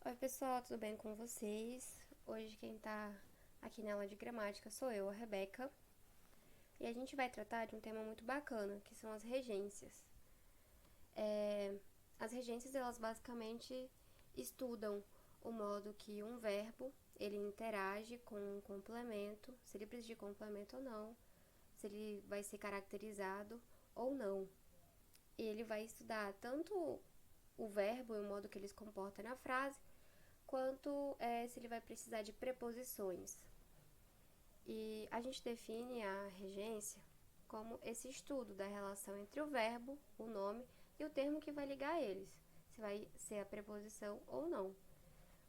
Oi pessoal, tudo bem com vocês? Hoje quem tá aqui na aula de gramática sou eu, a Rebeca, e a gente vai tratar de um tema muito bacana, que são as regências. As regências, elas basicamente estudam o modo que um verbo, ele interage com um complemento, se ele precisa de complemento ou não, se ele vai ser caracterizado ou não. E ele vai estudar tanto o verbo e o modo que ele se comporta na frase, quanto se ele vai precisar de preposições. E a gente define a regência como esse estudo da relação entre o verbo, o nome e o termo que vai ligar eles, se vai ser a preposição ou não.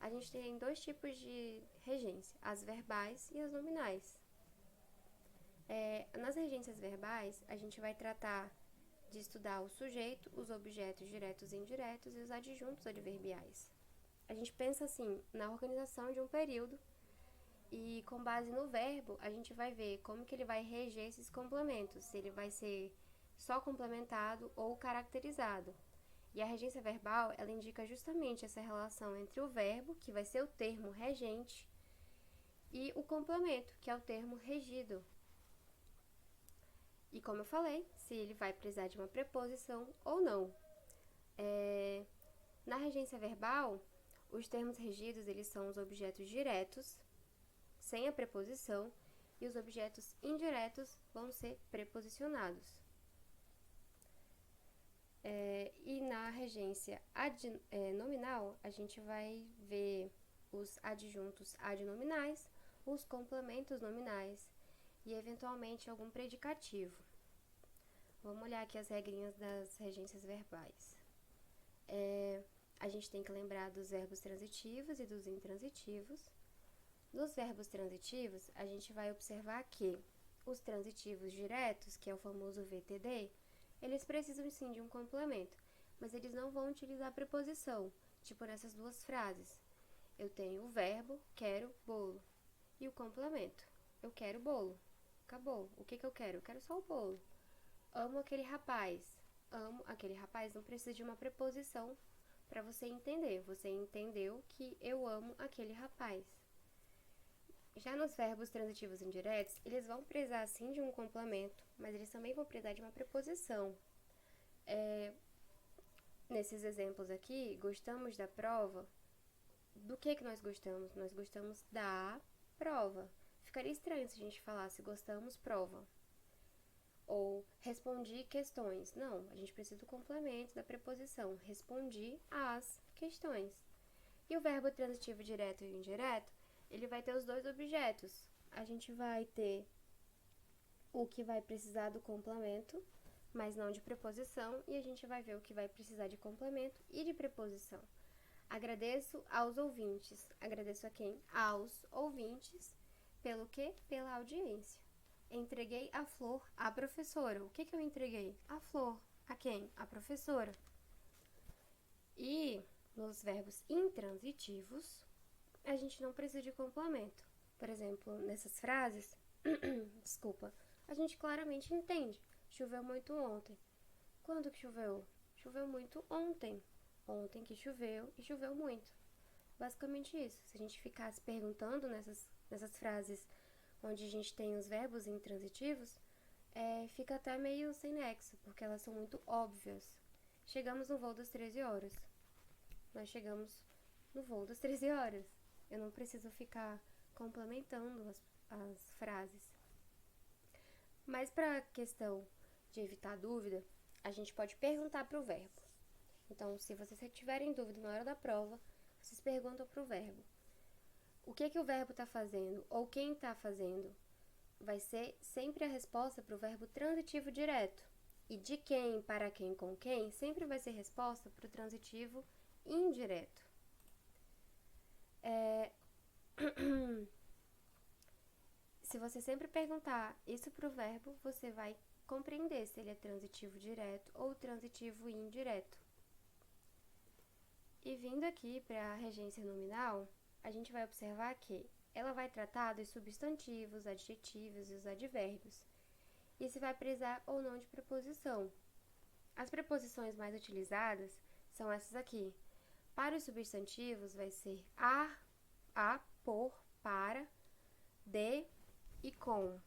A gente tem dois tipos de regência, as verbais e as nominais. Nas regências verbais, a gente vai tratar de estudar o sujeito, os objetos diretos e indiretos e os adjuntos adverbiais. A gente pensa assim na organização de um período e com base no verbo a gente vai ver como que ele vai reger esses complementos, se ele vai ser só complementado ou caracterizado. E a regência verbal, ela indica justamente essa relação entre o verbo, que vai ser o termo regente, e o complemento, que é o termo regido. E como eu falei, se ele vai precisar de uma preposição ou não. Na regência verbal, os termos regidos, eles são os objetos diretos, sem a preposição, e os objetos indiretos vão ser preposicionados. E na regência nominal, a gente vai ver os adjuntos adnominais, os complementos nominais e, eventualmente, algum predicativo. Vamos olhar aqui as regrinhas das regências verbais. A gente tem que lembrar dos verbos transitivos e dos intransitivos. Nos verbos transitivos, a gente vai observar que os transitivos diretos, que é o famoso VTD, eles precisam sim de um complemento, mas eles não vão utilizar preposição, tipo nessas duas frases. Eu tenho o verbo, quero bolo, e o complemento, eu quero bolo. Acabou. O que eu quero? Eu quero só o bolo. Amo aquele rapaz. Amo aquele rapaz, não precisa de uma preposição para você entender. Você entendeu que eu amo aquele rapaz. Já nos verbos transitivos indiretos, eles vão precisar sim de um complemento, mas eles também vão precisar de uma preposição. Nesses exemplos aqui, gostamos da prova. Do que nós gostamos? Nós gostamos da prova. Ficaria estranho se a gente falasse gostamos prova. Ou respondi questões. Não, a gente precisa do complemento da preposição. Respondi às questões. E o verbo transitivo direto e indireto, ele vai ter os dois objetos. A gente vai ter o que vai precisar do complemento, mas não de preposição, e a gente vai ver o que vai precisar de complemento e de preposição. Agradeço aos ouvintes. Agradeço a quem? Aos ouvintes. Pelo quê? Pela audiência. Entreguei a flor à professora. O que eu entreguei? A flor. A quem? A professora. E nos verbos intransitivos, a gente não precisa de complemento. Por exemplo, nessas frases, desculpa, a gente claramente entende. Choveu muito ontem. Quando que choveu? Choveu muito ontem. Ontem que choveu e choveu muito. Basicamente isso. Se a gente ficasse perguntando nessas frases onde a gente tem os verbos intransitivos, fica até meio sem nexo, porque elas são muito óbvias. Chegamos no voo das 13 horas. Nós chegamos no voo das 13 horas. Eu não preciso ficar complementando as frases. Mas para a questão de evitar dúvida, a gente pode perguntar para o verbo. Então, se vocês tiverem dúvida na hora da prova, vocês perguntam para o verbo. O que o verbo está fazendo ou quem está fazendo? Vai ser sempre a resposta para o verbo transitivo direto. E de quem, para quem, com quem, sempre vai ser resposta para o transitivo indireto. Se você sempre perguntar isso para o verbo, você vai compreender se ele é transitivo direto ou transitivo indireto. E vindo aqui para a regência nominal, a gente vai observar que ela vai tratar dos substantivos, adjetivos e os advérbios, e se vai precisar ou não de preposição. As preposições mais utilizadas são essas aqui: Para os substantivos, vai ser a, por, para, de e com.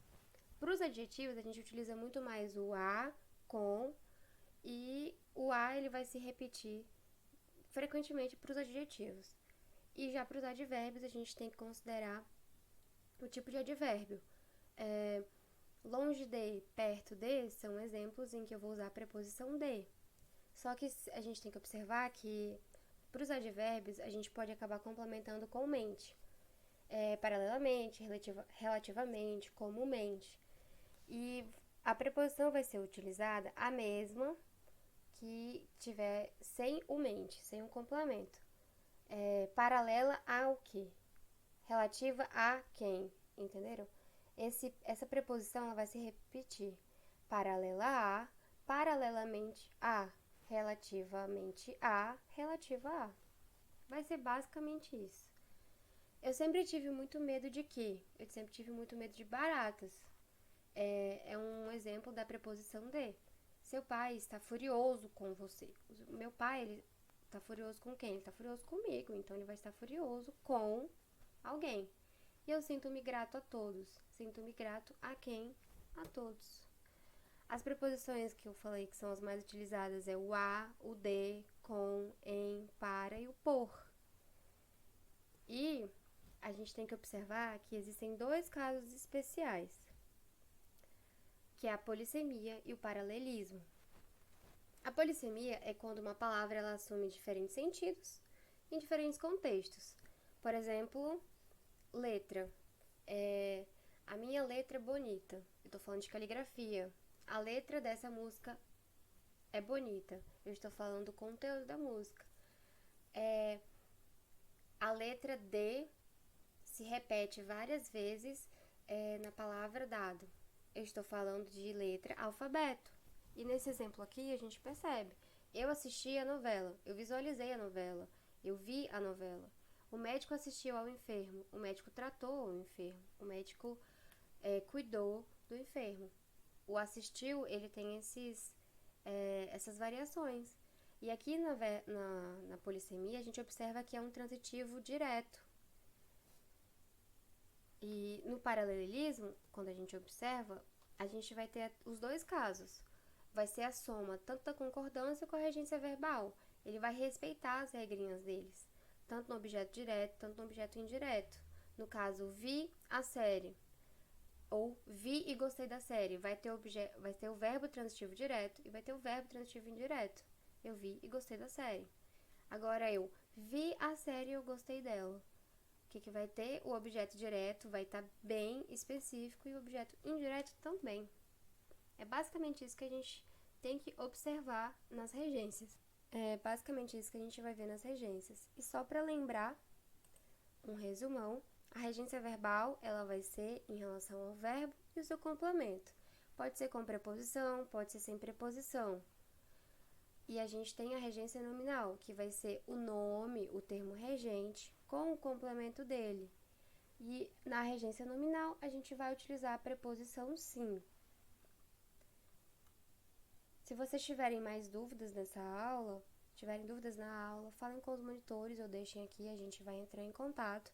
Para os adjetivos, a gente utiliza muito mais o a, com, e o a ele vai se repetir frequentemente para os adjetivos. E já para os advérbios, a gente tem que considerar o tipo de advérbio. Longe de, perto de, são exemplos em que eu vou usar a preposição de. Só que a gente tem que observar que para os advérbios, a gente pode acabar complementando com mente. Paralelamente, relativamente, comumente. E a preposição vai ser utilizada a mesma que tiver sem o mente, sem um complemento. Paralela ao que? Relativa a quem? Entenderam? Essa preposição ela vai se repetir. Paralela a, paralelamente a, relativamente a, relativa a. Vai ser basicamente isso. Eu sempre tive muito medo de quê? Eu sempre tive muito medo de baratas. É um exemplo da preposição de. Seu pai está furioso com você. Meu pai, ele está furioso com quem? Ele está furioso comigo, então ele vai estar furioso com alguém. E eu sinto-me grato a todos. Sinto-me grato a quem? A todos. As preposições que eu falei que são as mais utilizadas é o a, o de, com, em, para e o por. E a gente tem que observar que existem dois casos especiais, que é a polissemia e o paralelismo. A polissemia é quando uma palavra ela assume diferentes sentidos em diferentes contextos. Por exemplo, letra. A minha letra é bonita. Eu estou falando de caligrafia. A letra dessa música é bonita. Eu estou falando do conteúdo da música. A letra D se repete várias vezes na palavra dado. Eu estou falando de letra, alfabeto. E nesse exemplo aqui a gente percebe. Eu assisti a novela, eu visualizei a novela, eu vi a novela. O médico assistiu ao enfermo, o médico tratou o enfermo, o médico cuidou do enfermo. O assistiu, ele tem essas variações. E aqui na polissemia a gente observa que é um transitivo direto. E no paralelismo, quando a gente observa, a gente vai ter os dois casos. Vai ser a soma tanto da concordância com a regência verbal. Ele vai respeitar as regrinhas deles, tanto no objeto direto, tanto no objeto indireto. No caso, vi a série, ou vi e gostei da série, vai ter o verbo transitivo direto e vai ter o verbo transitivo indireto. Eu vi e gostei da série. Agora eu vi a série e eu gostei dela. O que vai ter? O objeto direto vai estar bem específico e o objeto indireto também. É basicamente isso que a gente tem que observar nas regências. É basicamente isso que a gente vai ver nas regências. E só para lembrar, um resumão, a regência verbal ela vai ser em relação ao verbo e o seu complemento. Pode ser com preposição, pode ser sem preposição. E a gente tem a regência nominal, que vai ser o nome, o termo regente, com o complemento dele. E na regência nominal, a gente vai utilizar a preposição sim. Se vocês tiverem mais dúvidas nessa aula, tiverem dúvidas na aula, falem com os monitores ou deixem aqui, a gente vai entrar em contato.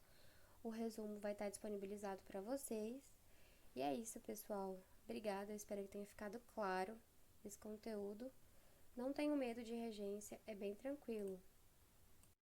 O resumo vai estar disponibilizado para vocês. E é isso, pessoal. Obrigada, eu espero que tenha ficado claro esse conteúdo. Não tenho medo de regência, é bem tranquilo.